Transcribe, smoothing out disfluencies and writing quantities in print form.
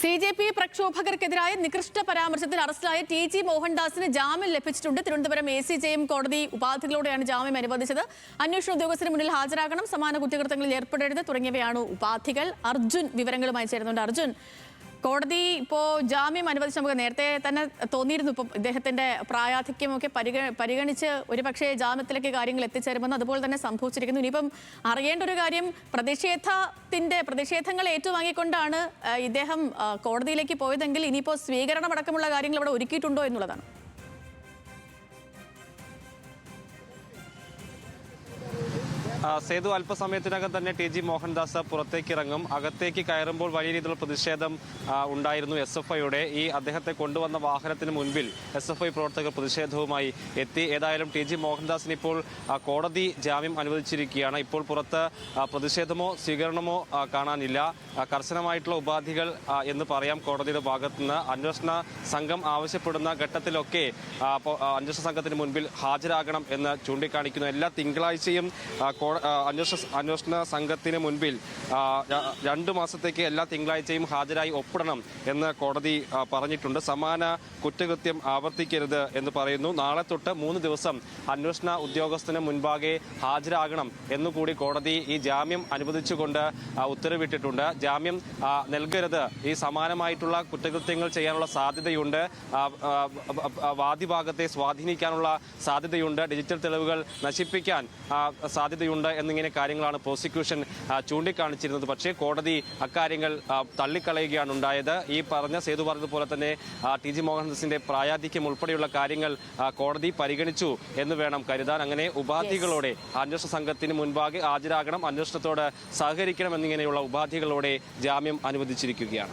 CJP പ്രക്ഷോഭകർക്കെതിരായ നികൃഷ്ട പരാമർശത്തിൽ അറസ്റ്റിലായ TG മോഹൻദാസിന് ജാമ്യം ലഭിച്ചിട്ടുണ്ട്. തിരുവനന്തപുരം ACJയും കോടതി ഉപാധികളോടെയാണ് ജാമ്യം അനുവദിച്ചത്. അന്വേഷണ ഉദ്യോഗസ്ഥന് മുന്നിൽ ഹാജരാകണം, സമാന കുറ്റകൃത്യങ്ങളിൽ ഏർപ്പെടരുത് തുടങ്ങിയവയാണ് ഉപാധികൾ. അർജുൻ വിവരങ്ങളുമായി ചേരുന്നുണ്ട്. അർജുൻ, കോടതി ഇപ്പോൾ ജാമ്യം അനുവദിച്ച് നമുക്ക് നേരത്തെ തന്നെ തോന്നിയിരുന്നു ഇപ്പം ഇദ്ദേഹത്തിന്റെ പ്രായാധിക്യമൊക്കെ പരിഗണിച്ച് ഒരുപക്ഷെ ജാമ്യത്തിലേക്ക് കാര്യങ്ങൾ എത്തിച്ചേരുമെന്ന് അതുപോലെ തന്നെ സംഭവിച്ചിരിക്കുന്നു. ഇനിയിപ്പം അറിയേണ്ട ഒരു കാര്യം, പ്രതിഷേധങ്ങൾ ഏറ്റുവാങ്ങിക്കൊണ്ടാണ് ഇദ്ദേഹം കോടതിയിലേക്ക് പോയതെങ്കിൽ ഇനിയിപ്പോൾ സ്വീകരണമടക്കമുള്ള കാര്യങ്ങൾ ഇവിടെ ഒരുക്കിയിട്ടുണ്ടോ എന്നുള്ളതാണ്. സേതു അല്പസമയത്തിനകം തന്നെ TG മോഹൻദാസ് പുറത്തേക്ക് ഇറങ്ങും. അകത്തേക്ക് കയറുമ്പോൾ വലിയ രീതിയിലുള്ള പ്രതിഷേധം ഉണ്ടായിരുന്നു SFIയുടെ. ഈ അദ്ദേഹത്തെ കൊണ്ടുവന്ന വാഹനത്തിന് മുൻപിൽ SFI പ്രവർത്തകർ പ്രതിഷേധവുമായി എത്തി. ഏതായാലും TG മോഹൻദാസിന് ഇപ്പോൾ കോടതി ജാമ്യം അനുവദിച്ചിരിക്കുകയാണ്. ഇപ്പോൾ പുറത്ത് പ്രതിഷേധമോ സ്വീകരണമോ കാണാനില്ല. കർശനമായിട്ടുള്ള ഉപാധികൾ എന്ന് പറയാം കോടതിയുടെ ഭാഗത്തുനിന്ന്. അന്വേഷണ സംഘം ആവശ്യപ്പെടുന്ന ഘട്ടത്തിലൊക്കെ അന്വേഷണ സംഘത്തിന് മുൻപിൽ ഹാജരാകണം എന്ന് ചൂണ്ടിക്കാണിക്കുന്നു. എല്ലാ തിങ്കളാഴ്ചയും അന്വേഷണ സംഘത്തിന് മുൻപിൽ 2 മാസത്തേക്ക് എല്ലാ തിങ്കളാഴ്ചയും ഹാജരായി ഒപ്പിടണം എന്ന് കോടതി പറഞ്ഞിട്ടുണ്ട്. സമാന കുറ്റകൃത്യം ആവർത്തിക്കരുത് എന്ന് പറയുന്നു. നാളെ തൊട്ട് 3 ദിവസം അന്വേഷണ ഉദ്യോഗസ്ഥന് മുൻപാകെ ഹാജരാകണം എന്നുകൂടി കോടതി ഈ ജാമ്യം അനുവദിച്ചുകൊണ്ട് ഉത്തരവിട്ടിട്ടുണ്ട്. ജാമ്യം നൽകരുത്, ഈ സമാനമായിട്ടുള്ള കുറ്റകൃത്യങ്ങൾ ചെയ്യാനുള്ള സാധ്യതയുണ്ട്, വാദിഭാഗത്തെ സ്വാധീനിക്കാനുള്ള സാധ്യതയുണ്ട്, ഡിജിറ്റൽ തെളിവുകൾ നശിപ്പിക്കാൻ സാധ്യതയുണ്ട് എന്നിങ്ങനെ കാര്യങ്ങളാണ് പ്രോസിക്യൂഷൻ ചൂണ്ടിക്കാണിച്ചിരുന്നത്. പക്ഷേ കോടതി അക്കാര്യങ്ങൾ തള്ളിക്കളയുകയാണ് ഉണ്ടായത്. ഈ സേതു പറഞ്ഞതുപോലെ തന്നെ TG മോഹൻദാസിന്റെ പ്രായാധിക്യം ഉൾപ്പെടെയുള്ള കാര്യങ്ങൾ കോടതി പരിഗണിച്ചു എന്ന് വേണം കരുതാൻ. അങ്ങനെ ഉപാധികളോടെ അന്വേഷണ സംഘത്തിന് മുൻപാകെ ഹാജരാകണം, അന്വേഷണത്തോട് സഹകരിക്കണം എന്നിങ്ങനെയുള്ള ഉപാധികളോടെ ജാമ്യം അനുവദിച്ചിരിക്കുകയാണ്.